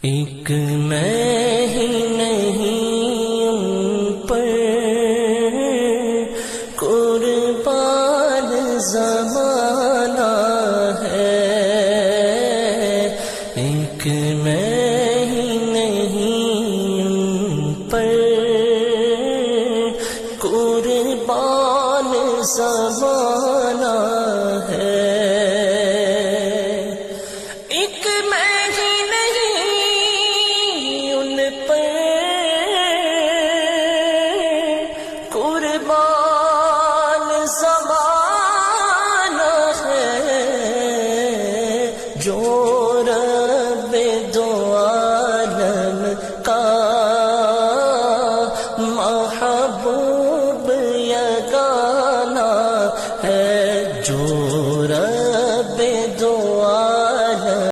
ایک میں ہی نہیں ان پر قربان زمانہ ہے، ایک میں ہی نہیں ان پر قربان زمانہ ہے، ایک میں ہی نہیں ان پر قربان زمانہ ہے، جو